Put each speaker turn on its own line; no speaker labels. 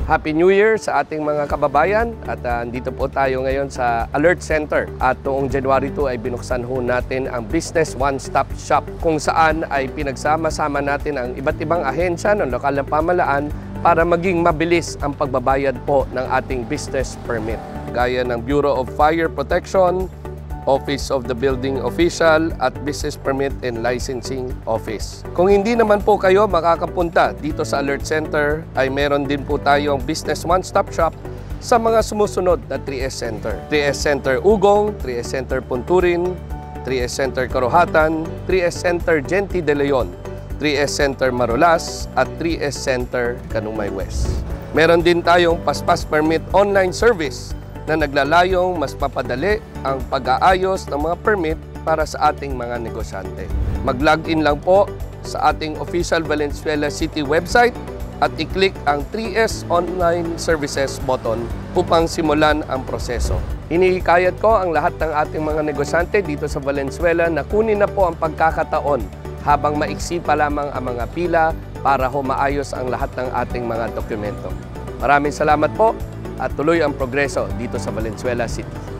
Happy New Year sa ating mga kababayan at andito po tayo ngayon sa Alert Center at noong January 2 ay binuksan ho natin ang Business One-Stop Shop kung saan ay pinagsama-sama natin ang iba't ibang ahensya ng lokal na pamahalaan para maging mabilis ang pagbabayad po ng ating business permit. Gaya ng Bureau of Fire Protection, Office of the Building Official at Business Permit and Licensing Office. Kung hindi naman po kayo makakapunta dito sa Alert Center, ay meron din po tayong Business One-Stop Shop sa mga sumusunod na 3S Center. 3S Center Ugong, 3S Center Punturin, 3S Center Karuhatan, 3S Center Genti de Leon, 3S Center Marulas at 3S Center Kanumay West. Meron din tayong Paspas Permit online service na naglalayong mas mapadali ang pag-aayos ng mga permit para sa ating mga negosyante. Mag-login lang po sa ating official Valenzuela City website at i-click ang 3S Online Services button upang simulan ang proseso. Hinihikayat ko ang lahat ng ating mga negosyante dito sa Valenzuela na kunin na po ang pagkakataon habang maiksi pa lamang ang mga pila para maayos ang lahat ng ating mga dokumento. Maraming salamat po at tuloy ang progreso dito sa Valenzuela City.